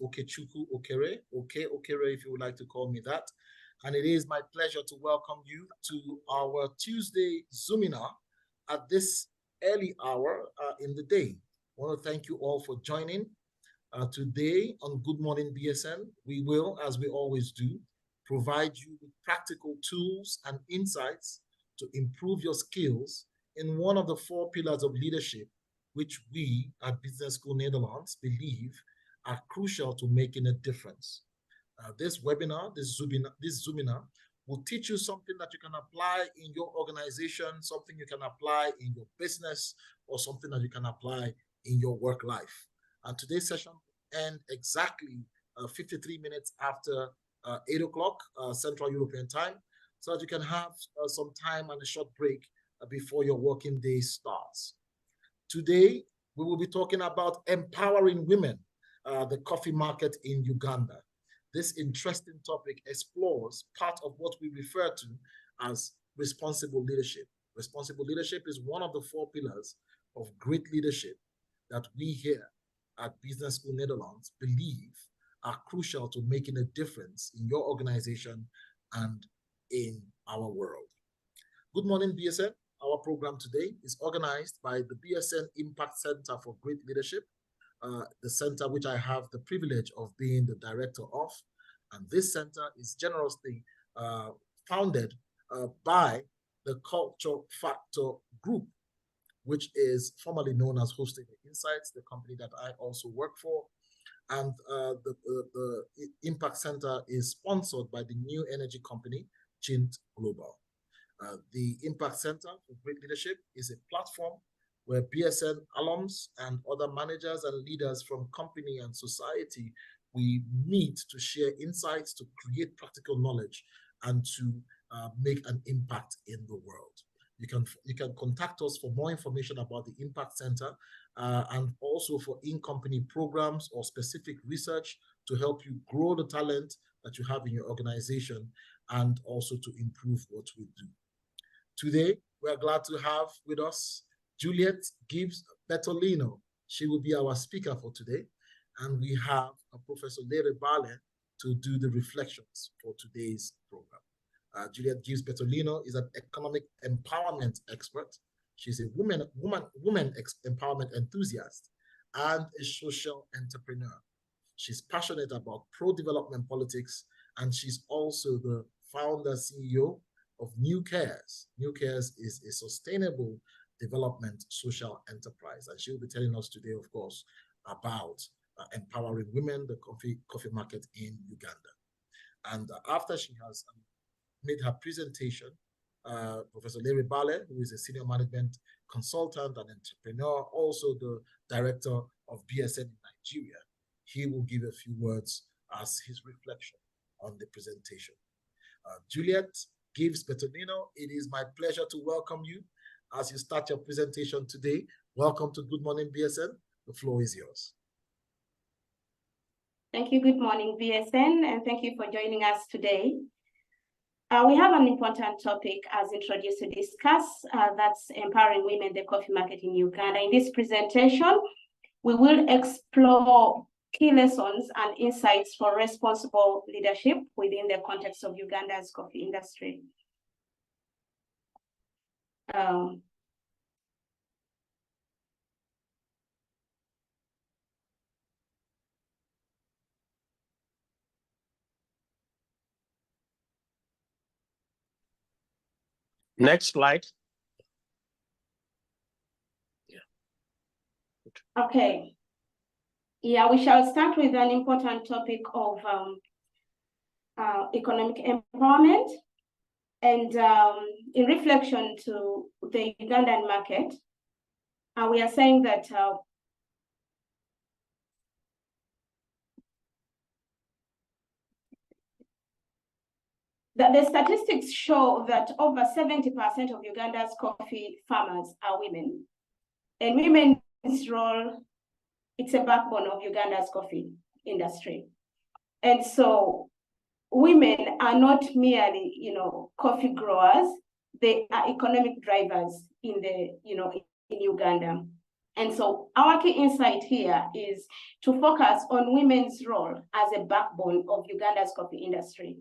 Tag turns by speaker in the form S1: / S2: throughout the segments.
S1: Okechukwu Okere, Okere if you would like to call me that. And it is my pleasure to welcome you to our Tuesday Zoominar at this early hour in the day. I want to thank you all for joining. Today on Good Morning BSN, we will, as we always do, provide you with practical tools and insights to improve your skills in one of the 4 pillars of leadership, which we at Business School Netherlands believe are crucial to making a difference. This webinar, this Zoominar, will teach you something that you can apply in your organization, something you can apply in your business, or something that you can apply in your work life. And today's session will end exactly 53 minutes after 8 o'clock Central European time, so that you can have some time and a short break before your working day starts. Today, we will be talking about empowering women, the coffee market in Uganda. This interesting topic explores part of what we refer to as responsible leadership. Responsible leadership is one of the 4 pillars of great leadership that we here at Business School Netherlands believe are crucial to making a difference in your organization and in our world. Good Morning BSN. Our program today is organized by the BSN Impact Center for Great Leadership, the center which I have the privilege of being the director of. And this center is generously founded by the Culture Factor Group, which is formerly known as Hosting Insights, the company that I also work for. And the Impact Center is sponsored by the new energy company, Chint Global. The Impact Center for Great Leadership is a platform where BSN alums and other managers and leaders from company and society, we meet to share insights, to create practical knowledge, and to make an impact in the world. You can contact us for more information about the Impact Center and also for in-company programs or specific research to help you grow the talent that you have in your organization and also to improve what we do. Today, we're glad to have with us Juliet Gibbs-Bertolino. She will be our speaker for today. And we have Professor Lere Bale to do the reflections for today's program. Juliet Gibbs-Bertolino is an economic empowerment expert. She's a woman empowerment enthusiast and a social entrepreneur. She's passionate about pro-development politics, and she's also the founder CEO of New Cares. New Cares is a sustainable development social enterprise, and she will be telling us today, of course, about empowering women, the coffee market in Uganda. And after she has made her presentation, Professor Lere Bale, who is a senior management consultant and entrepreneur, also the director of BSN in Nigeria, he will give a few words as his reflection on the presentation. Juliet Gibbs-Bertolino, it is my pleasure to welcome you as you start your presentation today. Welcome to Good Morning BSN. The floor is yours.
S2: Thank you. Good morning, BSN, and thank you for joining us today. We have an important topic as introduced to discuss, that's empowering women in the coffee market in Uganda. In this presentation, we will explore key lessons and insights for responsible leadership within the context of Uganda's coffee industry.
S3: Next slide.
S2: Yeah. Okay. Yeah, we shall start with an important topic of economic empowerment. And in reflection to the Ugandan market, we are saying that the statistics show that over 70% of Uganda's coffee farmers are women. And women's role, it's a backbone of Uganda's coffee industry. And so women are not merely, coffee growers, they are economic drivers in in Uganda. And so our key insight here is to focus on women's role as a backbone of Uganda's coffee industry.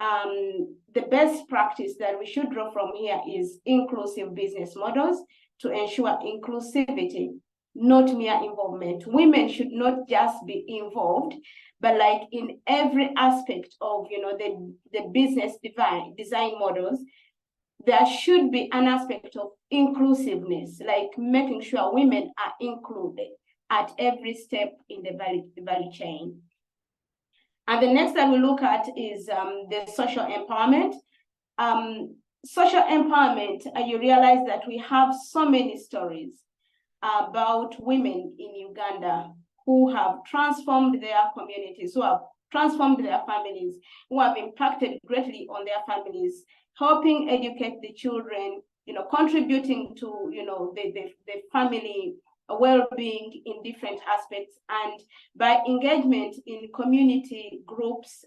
S2: The best practice that we should draw from here is inclusive business models to ensure inclusivity, not mere involvement. Women should not just be involved, but like in every aspect of the business design models, there should be an aspect of inclusiveness, like making sure women are included at every step in the value chain. And the next that we look at is the social empowerment. Social empowerment, you realize that we have so many stories about women in Uganda who have transformed their communities, who have transformed their families, who have impacted greatly on their families, helping educate the children, contributing to the family well-being in different aspects, and by engagement in community groups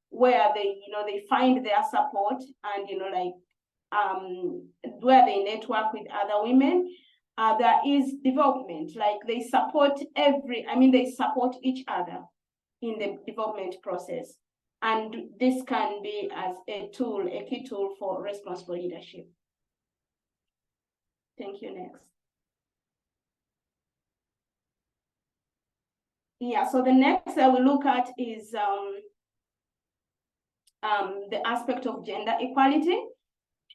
S2: where they find their support and where they network with other women. There is development, like they support they support each other in the development process. And this can be as a key tool for responsible leadership. Thank you. Next. Yeah, so the next that we look at is the aspect of gender equality.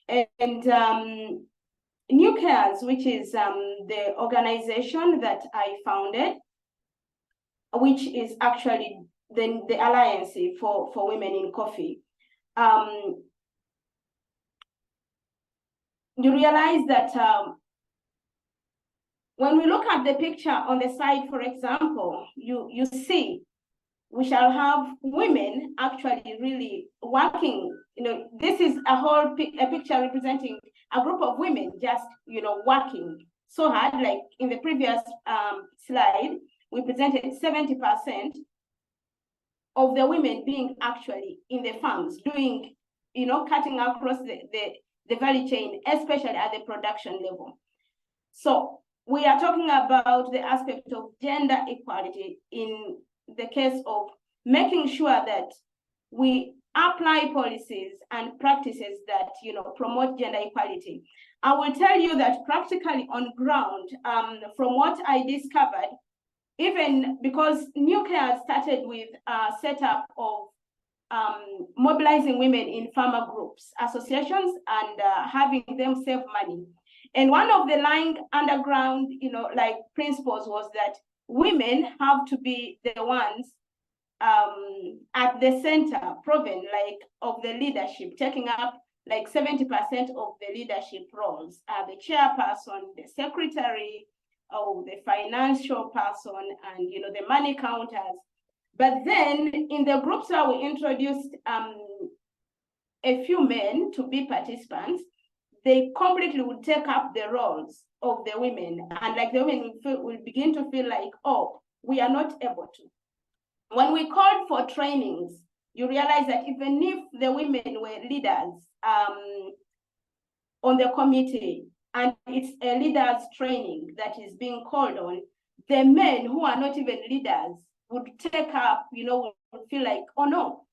S2: And New Cares, which is the organization that I founded, which is actually the Alliance for Women in Coffee. You realize that when we look at the picture on the side, for example, you see we shall have women actually really working. This is a picture representing a group of women just working so hard. Like in the previous slide, we presented 70% of the women being actually in the farms doing, cutting across the value chain, especially at the production level. So we are talking about the aspect of gender equality in the case of making sure that we apply policies and practices that promote gender equality. I will tell you that practically on ground, from what I discovered, even because New Care started with a setup of mobilizing women in farmer groups, associations, and having them save money. And one of the lying underground, principles was that women have to be the ones at the center, proven, of the leadership, taking up 70% of the leadership roles, the chairperson, the secretary, the financial person, and the money counters. But then in the groups where we introduced a few men to be participants, they completely would take up the roles of the women, and the women will begin to feel like, oh, we are not able to. When we called for trainings, you realize that even if the women were leaders on the committee, and it's a leaders training that is being called on, the men who are not even leaders would take up, would feel like, oh no,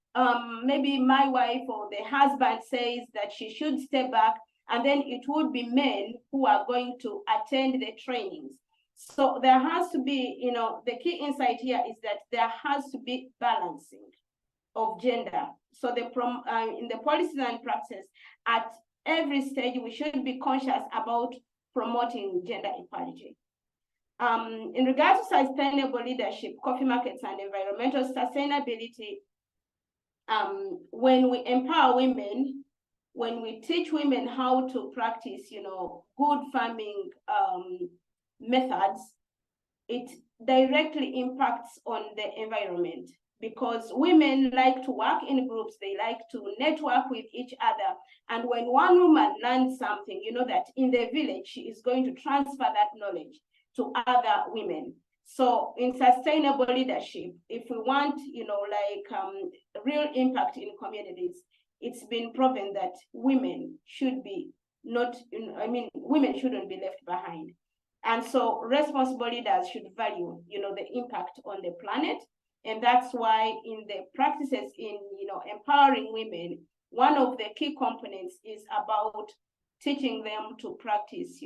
S2: maybe my wife or the husband says that she should step back, and then it would be men who are going to attend the trainings. So there has to be, the key insight here is that there has to be balancing of gender. So in the policies and practices, at every stage, we should be conscious about promoting gender equality. In regards to sustainable leadership, coffee markets, and environmental sustainability, when we empower women, when we teach women how to practice, good farming methods, it directly impacts on the environment, because women like to work in groups, they like to network with each other. And when one woman learns something, that in the village, she is going to transfer that knowledge to other women. So in sustainable leadership, if we want, real impact in communities, it's been proven that women should be women shouldn't be left behind. And so responsible leaders should value, the impact on the planet. And that's why in the practices in, empowering women, one of the key components is about teaching them to practice,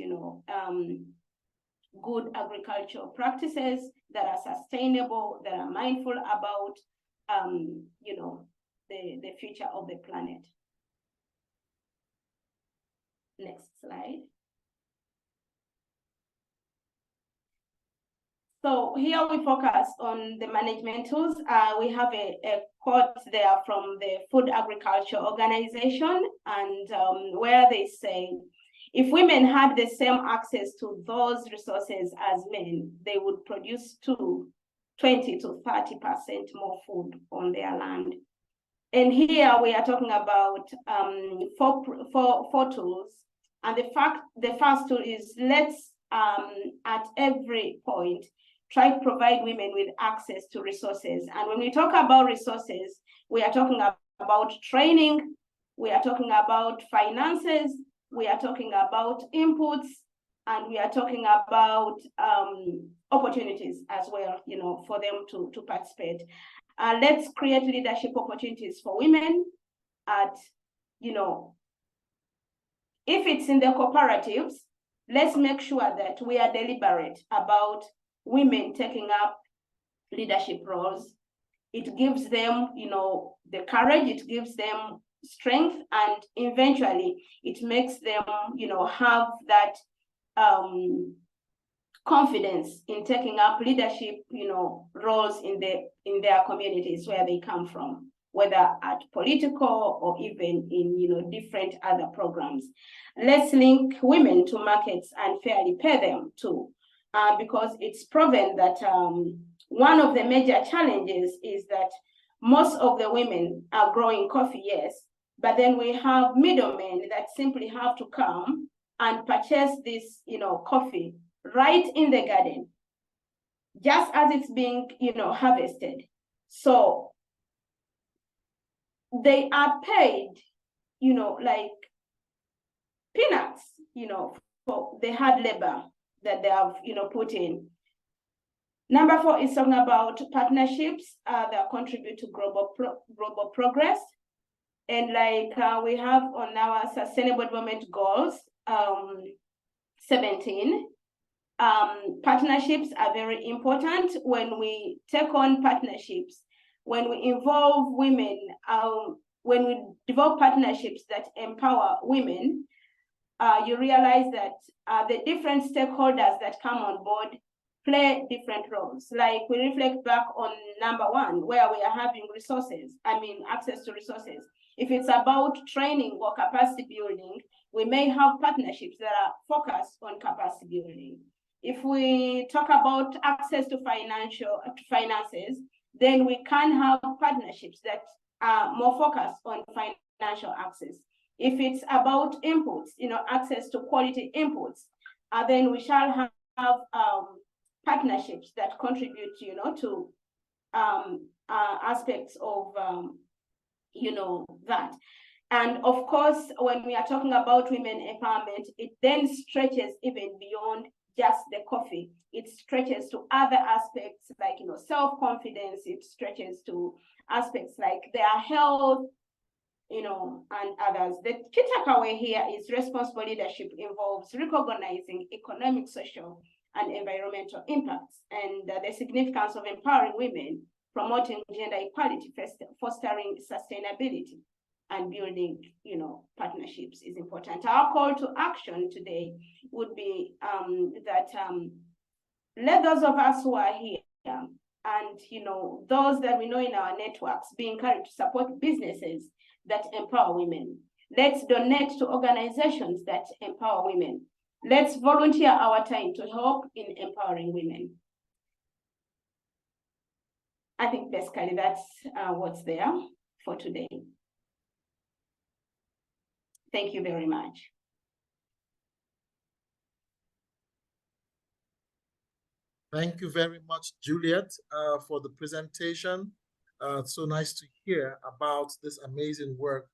S2: good agricultural practices that are sustainable, that are mindful about, the future of the planet. Next slide. So here we focus on the management tools. We have a quote there from the Food Agriculture Organization, and where they say, if women had the same access to those resources as men, they would produce 20 to 30% more food on their land. And here we are talking about four tools. And the first tool is let's at every point try to provide women with access to resources. And when we talk about resources, we are talking about training, we are talking about finances, we are talking about inputs, and we are talking about opportunities as well, for them to participate. Let's create leadership opportunities for women at, if it's in the cooperatives, let's make sure that we are deliberate about women taking up leadership roles. It gives them, the courage, it gives them strength, and eventually it makes them, have that confidence in taking up leadership, roles in their communities where they come from, whether at political or even in, different other programs. Let's link women to markets and fairly pay them too, because it's proven that one of the major challenges is that most of the women are growing coffee, yes, but then we have middlemen that simply have to come and purchase this, coffee right in the garden, just as it's being, harvested. So they are paid, like peanuts, for the hard labor that they have, put in. Number 4 is talking about partnerships that contribute to global progress. And like we have on our Sustainable Development Goals 17, partnerships are very important. When we take on partnerships, when we involve women, when we develop partnerships that empower women, you realize that the different stakeholders that come on board play different roles. Like we reflect back on number 1, where we are having access to resources. If it's about training or capacity building, we may have partnerships that are focused on capacity building. If we talk about access to finances, then we can have partnerships that are more focused on financial access. If it's about inputs, access to quality inputs, then we shall have partnerships that contribute, to aspects of, that. And of course, when we are talking about women empowerment, it then stretches even beyond just the coffee. It stretches to other aspects like, self-confidence. It stretches to aspects like their health, and others. The key takeaway here is responsible leadership involves recognizing economic, social, and environmental impacts, and the significance of empowering women, promoting gender equality, fostering sustainability, and building, partnerships is important. Our call to action today would be that let those of us who are here and, those that we know in our networks be encouraged to support businesses that empower women. Let's donate to organizations that empower women. Let's volunteer our time to help in empowering women. I think basically that's what's there for today. Thank you very much.
S1: Thank you very much, Juliet, for the presentation. So nice to hear about this amazing work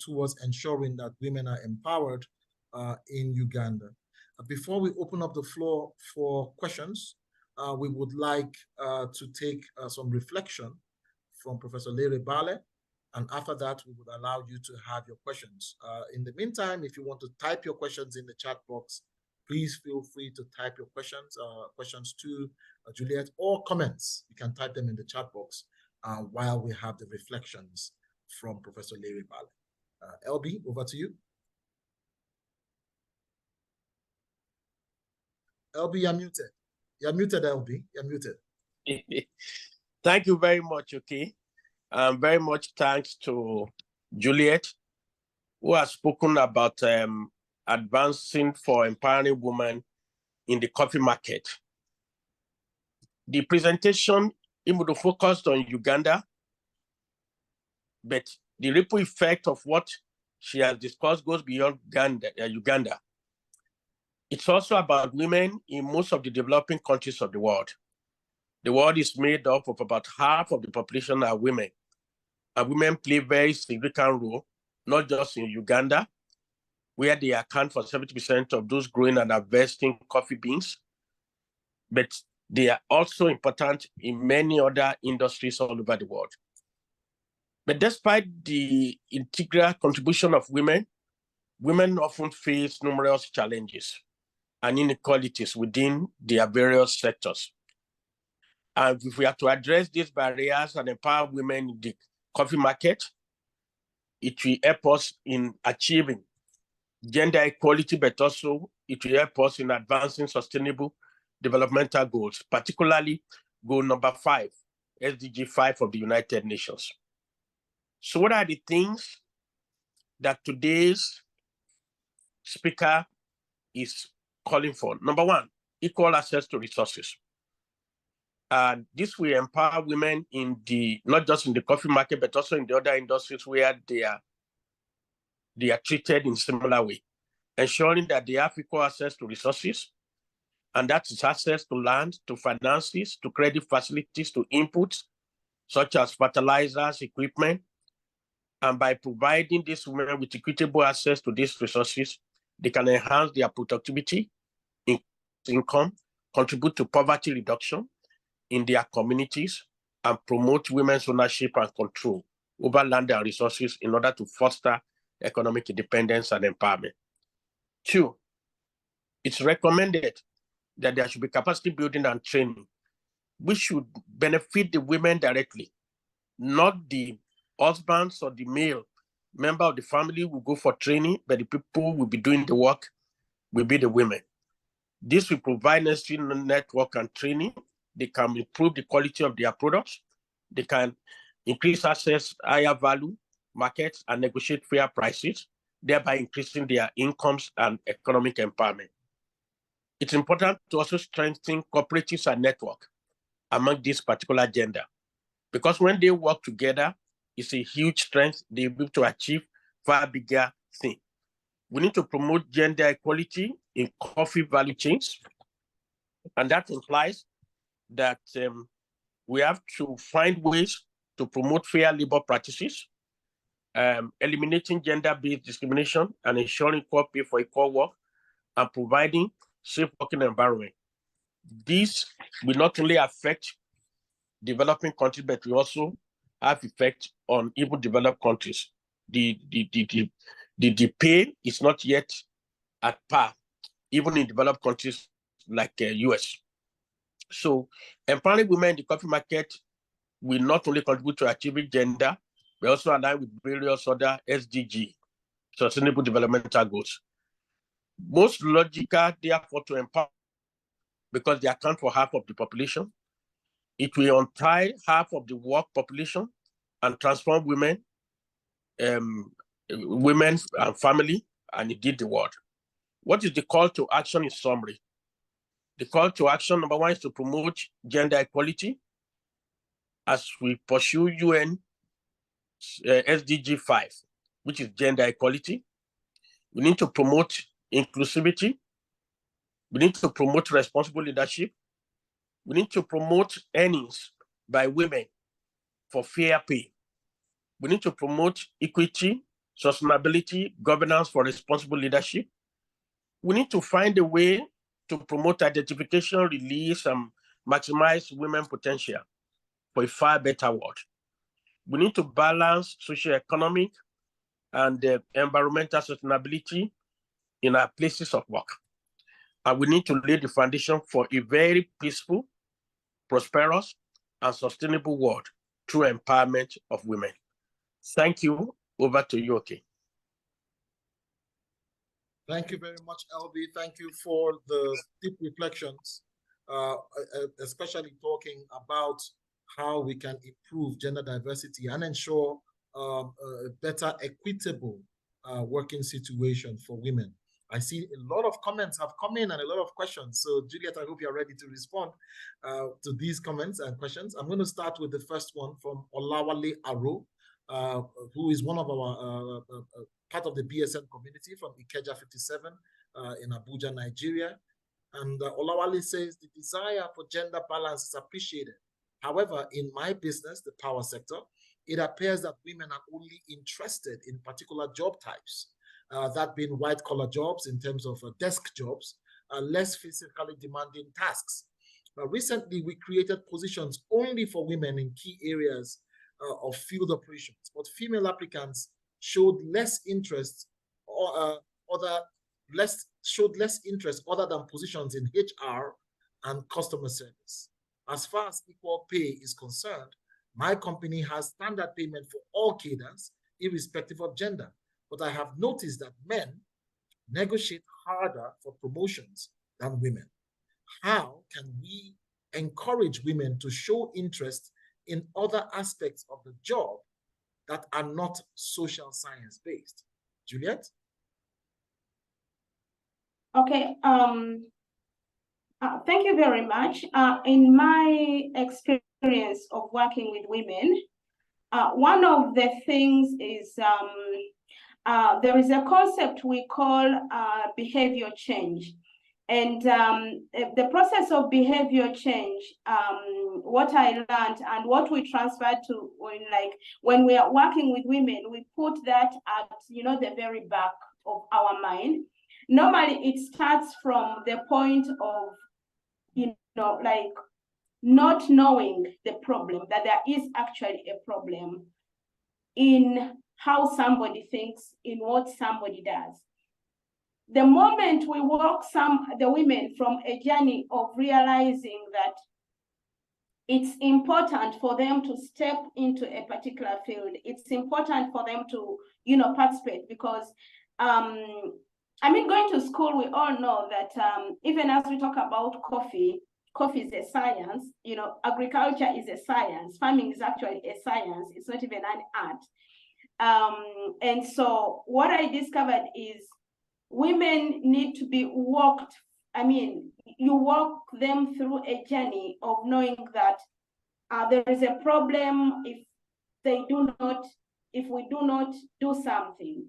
S1: towards ensuring that women are empowered in Uganda. Before we open up the floor for questions, we would like to take some reflection from Professor Larry Bale. And after that, we would allow you to have your questions. In the meantime, if you want to type your questions in the chat box, please feel free to type your questions to Juliet, or comments. You can type them in the chat box while we have the reflections from Professor Larry Bale. LB, over to you. LB, you're muted. You're muted, LB. You're muted.
S3: Thank you very much, okay? Very much thanks to Juliet, who has spoken about advancing for empowering women in the coffee market. The presentation would focused on Uganda, but the ripple effect of what she has discussed goes beyond Uganda. It's also about women in most of the developing countries of the world. The world is made up of about half of the population are women. And women play a very significant role, not just in Uganda, where they account for 70% of those growing and harvesting coffee beans, but they are also important in many other industries all over the world. But despite the integral contribution of women, women often face numerous challenges and inequalities within their various sectors. And if we are to address these barriers and empower women in the coffee market, it will help us in achieving gender equality, but also it will help us in advancing sustainable developmental goals, particularly goal number 5, SDG 5 of the United Nations. So what are the things that today's speaker is calling for? Number 1, equal access to resources. And this will empower women in not just in the coffee market, but also in the other industries where they are treated in a similar way, ensuring that they have equal access to resources, and that is access to land, to finances, to credit facilities, to inputs, such as fertilizers, equipment. And by providing these women with equitable access to these resources, they can enhance their productivity, income, contribute to poverty reduction in their communities, and promote women's ownership and control over land and resources in order to foster economic independence and empowerment. 2, it's recommended that there should be capacity building and training, which should benefit the women directly, not the husbands or the male member of the family will go for training, but the people who will be doing the work will be the women. This will provide necessary network and training. They can improve the quality of their products. They can increase access, higher value markets, and negotiate fair prices, thereby increasing their incomes and economic empowerment. It's important to also strengthen cooperatives and network among this particular gender, because when they work together, it's a huge strength. They're able to achieve far bigger things. We need to promote gender equality in coffee value chains, and that implies that we have to find ways to promote fair labor practices, eliminating gender-based discrimination and ensuring equal pay for equal work, and providing safe working environment. This will not only affect developing countries, but will also have effect on even developed countries. The pay is not yet at par, even in developed countries like US. So empowering women in the coffee market will not only contribute to achieving gender, but also align with various other SDG, Sustainable Developmental Goals. Most logical, therefore, to empower, because they account for half of the population. It will untie half of the work population and transform women and family, and indeed the world. What is the call to action in summary? The call to action, number 1, is to promote gender equality as we pursue UN SDG 5, which is gender equality. We need to promote inclusivity. We need to promote responsible leadership. We need to promote earnings by women for fair pay. We need to promote equity, sustainability, governance for responsible leadership. We need to find a way to promote identification, release, and maximize women's potential for a far better world. We need to balance socioeconomic and environmental sustainability in our places of work. And we need to lay the foundation for a very peaceful, prosperous, and sustainable world through empowerment of women. Thank you. Over to you, okay.
S1: Thank you very much, LB. Thank you for the deep reflections, especially talking about how we can improve gender diversity and ensure a better equitable working situation for women. I see a lot of comments have come in and a lot of questions. So Juliet, I hope you're ready to respond to these comments and questions. I'm going to start with the first one from Olawale Aro, who is one of our part of the BSN community from Ikeja 57 in Abuja, Nigeria. And Olawale says the desire for gender balance is appreciated. However, in my business, the power sector, it appears that women are only interested in particular job types, that being white-collar jobs in terms of desk jobs, less physically demanding tasks. Recently, we created positions only for women in key areas of field operations, but female applicants showed less interest showed less interest other than positions in HR and customer service. As far as equal pay is concerned, my company has standard payment for all cadres, irrespective of gender. But I have noticed that men negotiate harder for promotions than women. How can we encourage women to show interest in other aspects of the job that are not social science based? Juliet?
S2: Okay. Thank you very much. In my experience of working with women, one of the things is there is a concept we call behavior change. And the process of behavior change, what I learned and what we transferred to when we are working with women, we put that at the very back of our mind. Normally, it starts from the point of not knowing the problem, that there is actually a problem in how somebody thinks, in what somebody does. The moment we walk the women from a journey of realizing that it's important for them to step into a particular field, it's important for them to, participate, because going to school, we all know that even as we talk about coffee is a science, agriculture is a science, farming is actually a science, it's not even an art. And so what I discovered is women need to be walked, you walk them through a journey of knowing that there is a problem if we do not do something.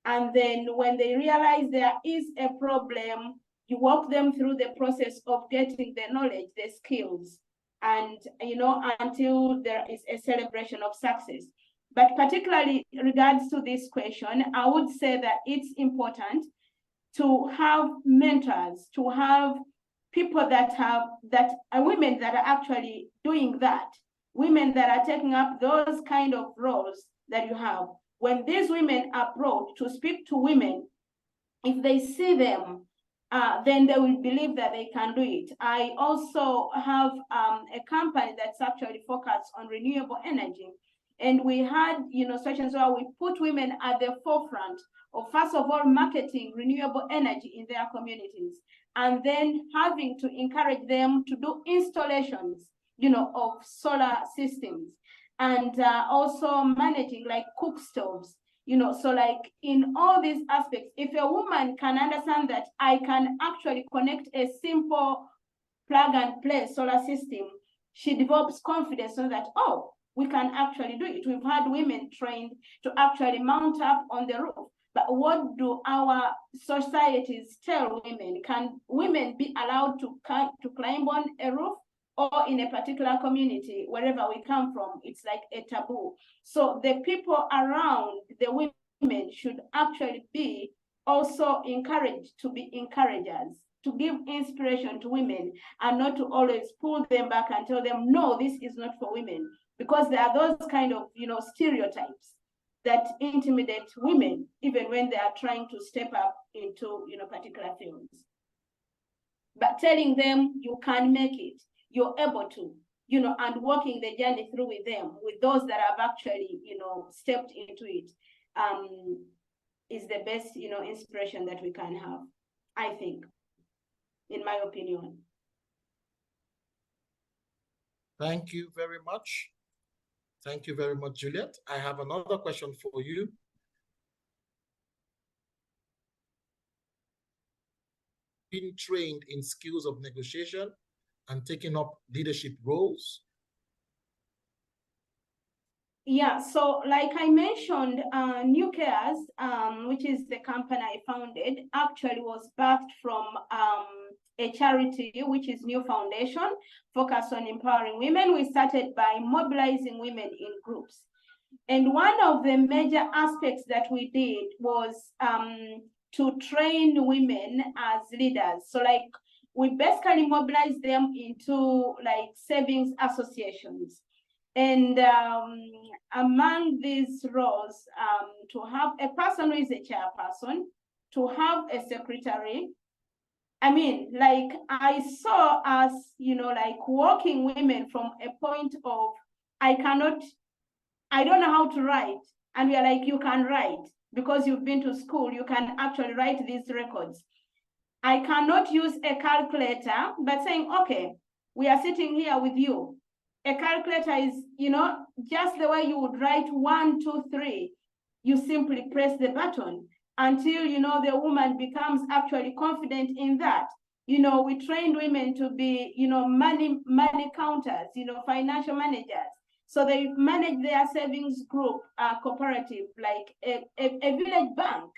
S2: And then when they realize there is a problem, you walk them through the process of getting the knowledge, the skills, and until there is a celebration of success. But particularly in regards to this question, I would say that it's important to have mentors, to have people that are women that are actually doing that, women that are taking up those kind of roles that you have. When these women approach to speak to women, if they see them, then they will believe that they can do it. I also have a company that's actually focused on renewable energy. And we had, sessions where we put women at the forefront of, first of all, marketing renewable energy in their communities, and then having to encourage them to do installations, of solar systems, and also managing cook stoves, so in all these aspects, if a woman can understand that I can actually connect a simple plug and play solar system, she develops confidence so that, oh, we can actually do it. We've had women trained to actually mount up on the roof. But what do our societies tell women? Can women be allowed to climb on a roof? Or in a particular community, wherever we come from, it's like a taboo. So the people around the women should actually be also encouraged to be encouragers, to give inspiration to women, and not to always pull them back and tell them, no, this is not for women. Because there are those kind of, stereotypes that intimidate women, even when they are trying to step up into, particular fields. But telling them you can make it, you're able to, and walking the journey through with them, with those that have actually, stepped into it, is the best, inspiration that we can have, I think, in my opinion.
S1: Thank you very much. Thank you very much, Juliet. I have another question for you. Being trained in skills of negotiation and taking up leadership roles?
S2: Yeah, so like I mentioned, New Cares, which is the company I founded, actually was birthed from a charity, which is New Foundation, focused on empowering women. We started by mobilizing women in groups. And one of the major aspects that we did was to train women as leaders. So like we basically mobilized them into like savings associations. And among these roles, to have a person who is a chairperson, to have a secretary. I mean, like I saw us, like walking women from a point of, I don't know how to write. And we are like, you can write because you've been to school, you can actually write these records. I cannot use a calculator, but saying, okay, we are sitting here with you. A calculator is, just the way you would write 1, 2, 3. You simply press the button until, the woman becomes actually confident in that. We trained women to be, money counters, financial managers. So they manage their savings group, cooperative, like a village bank.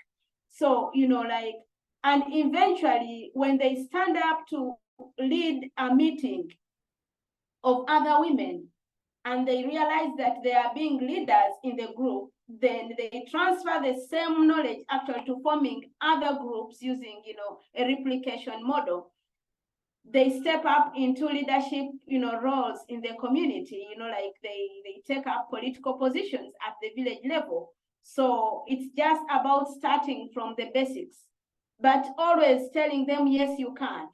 S2: So, and eventually when they stand up to lead a meeting of other women, and they realize that they are being leaders in the group, then they transfer the same knowledge actually to forming other groups using, a replication model. They step up into leadership, roles in the community, like they take up political positions at the village level. So it's just about starting from the basics, but always telling them, yes, you can,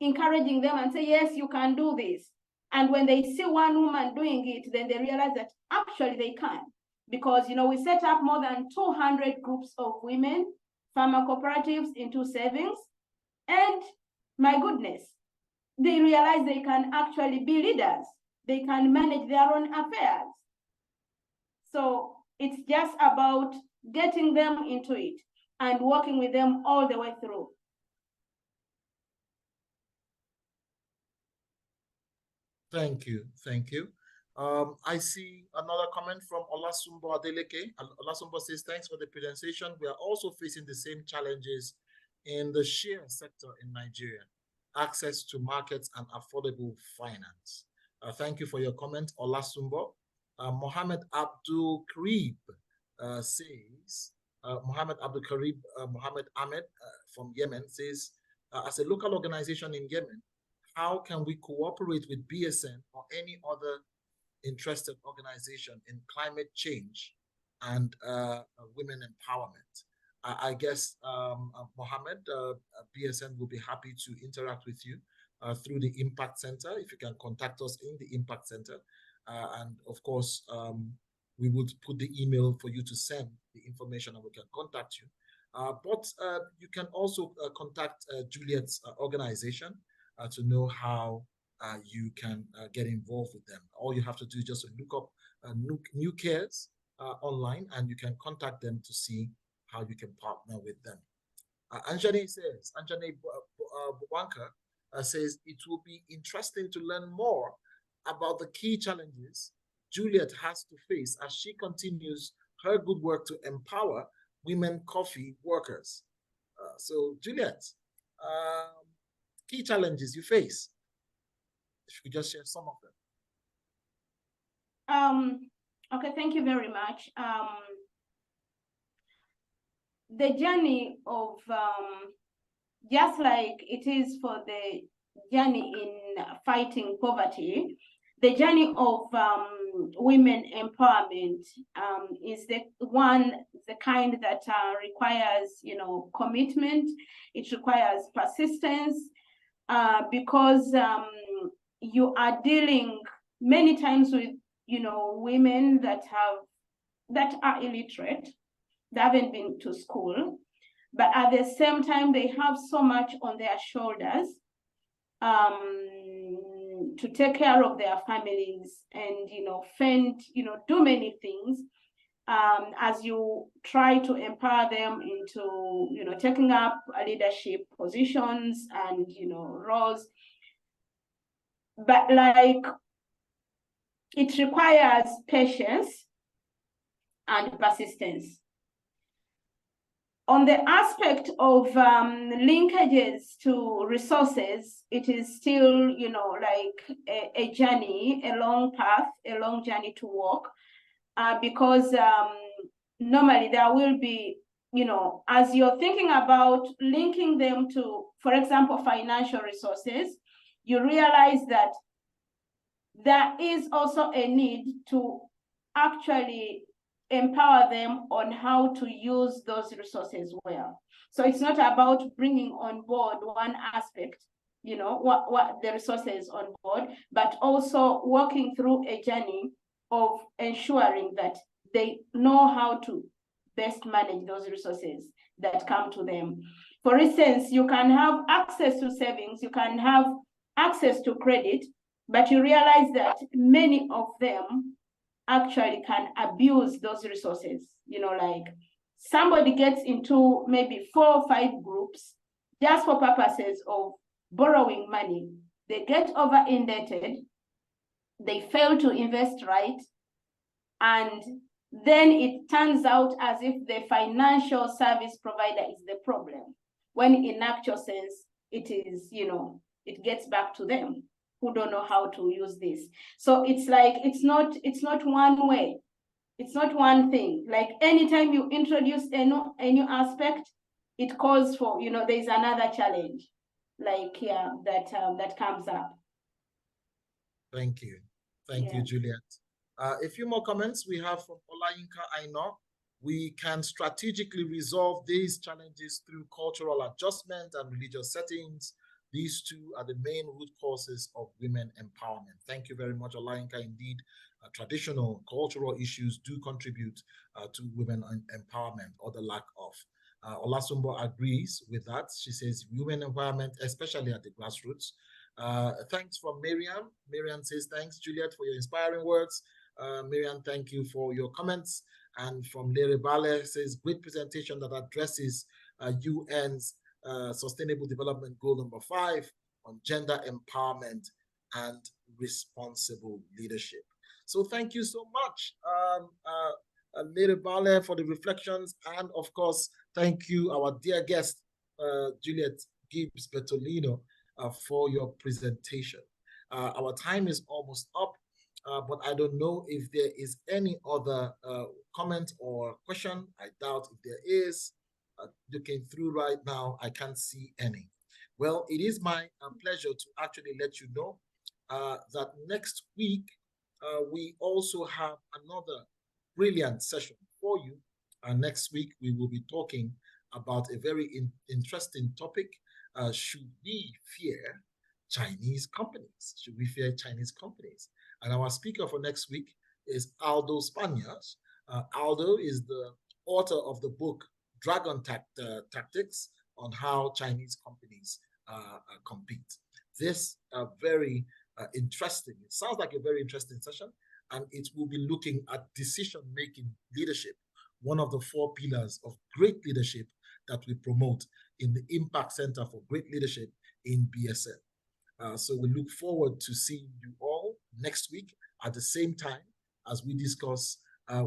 S2: encouraging them and say, yes, you can do this. And when they see one woman doing it, then they realize that actually they can. Because, we set up more than 200 groups of women, farmer cooperatives into savings. And my goodness, they realize they can actually be leaders. They can manage their own affairs. So it's just about getting them into it and working with them all the way through.
S1: Thank you. Thank you. I see another comment from Olasumbo Adeleke. Olasumbo says, thanks for the presentation. We are also facing the same challenges in the share sector in Nigeria, access to markets and affordable finance. Thank you for your comment, Olasumbo. Mohammed Abdul Karib says, Mohammed Abdul Karib, Mohammed Ahmed from Yemen says, as a local organization in Yemen, how can we cooperate with BSN or any other interested organization in climate change and women empowerment? I guess, Mohammed, BSN will be happy to interact with you through the Impact Center. If you can contact us in the Impact Center. And of course, we would put the email for you to send the information and we can contact you. But you can also contact Juliet's organization to know how you can get involved with them. All you have to do is just look up New Cares online, and you can contact them to see how you can partner with them. Anjane Buwanka says, it will be interesting to learn more about the key challenges Juliet has to face as she continues her good work to empower women coffee workers. So Juliet, key challenges you face, if you could just share some of them.
S2: Okay, thank you very much. the journey of, just like it is for the journey in fighting poverty, the journey of women empowerment is the kind that requires, commitment. It requires persistence, because you are dealing many times with, women that are illiterate, they haven't been to school, but at the same time, they have so much on their shoulders to take care of their families and, fend, do many things as you try to empower them into, taking up leadership positions and, roles. But like, it requires patience and persistence. On the aspect of linkages to resources, it is still, like a journey, a long path, a long journey to walk, because normally there will be, as you're thinking about linking them to, for example, financial resources, you realize that there is also a need to actually empower them on how to use those resources well. So it's not about bringing on board one aspect, what the resources on board, but also walking through a journey of ensuring that they know how to best manage those resources that come to them. For instance, you can have access to savings, you can have access to credit, but you realize that many of them actually can abuse those resources. Like somebody gets into maybe 4 or 5 groups just for purposes of borrowing money. They get over indebted, they fail to invest right, and then it turns out as if the financial service provider is the problem, when in actual sense, it is, it gets back to them who don't know how to use this. So it's like, it's not one way. It's not one thing. Like anytime you introduce a new aspect, it calls for, there's another challenge, like, yeah, that comes up.
S1: Thank you. Thank you, Juliet. A few more comments we have from Olayinka Aino. We can strategically resolve these challenges through cultural adjustment and religious settings. These two are the main root causes of women empowerment. Thank you very much, Olayinka. Indeed, traditional cultural issues do contribute to women empowerment or the lack of. Olasumbo agrees with that. She says women empowerment, especially at the grassroots. Thanks from Miriam. Miriam says, thanks, Juliet, for your inspiring words. Miriam, thank you for your comments. And from Lere Bale says, great presentation that addresses UN's Sustainable Development Goal number 5 on gender empowerment and responsible leadership. So thank you so much, Lere Bale, for the reflections. And of course, thank you, our dear guest, Juliet Gibbs-Bertolino, for your presentation. Our time is almost up, but I don't know if there is any other comment or question. I doubt if there is. Looking through right now, I can't see any. Well, it is my pleasure to actually let you know that next week, we also have another brilliant session for you. Next week, we will be talking about a very interesting topic. Should we fear Chinese companies? Should we fear Chinese companies? And our speaker for next week is Aldo Spanias. Aldo is the author of the book Dragon Tactics on how Chinese companies compete. This very interesting. It sounds like a very interesting session, and it will be looking at decision-making leadership, one of the 4 pillars of great leadership that we promote in the Impact Center for Great Leadership in BSN. So we look forward to seeing you all next week at the same time as we discuss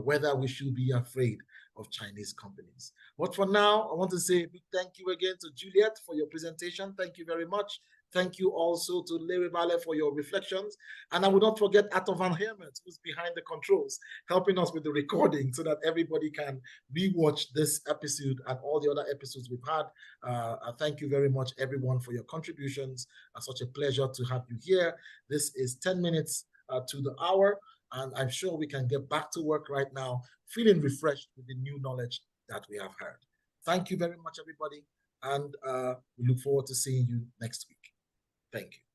S1: whether we should be afraid of Chinese companies. But for now, I want to say a big thank you again to Juliet for your presentation. Thank you very much. Thank you also to Larry Vale for your reflections. And I will not forget Atto Van Hermet, who's behind the controls, helping us with the recording so that everybody can rewatch this episode and all the other episodes we've had. Thank you very much, everyone, for your contributions. Such a pleasure to have you here. This is 10 minutes to the hour, and I'm sure we can get back to work right now, feeling refreshed with the new knowledge that we have heard. Thank you very much, everybody, and we look forward to seeing you next week. Thank you.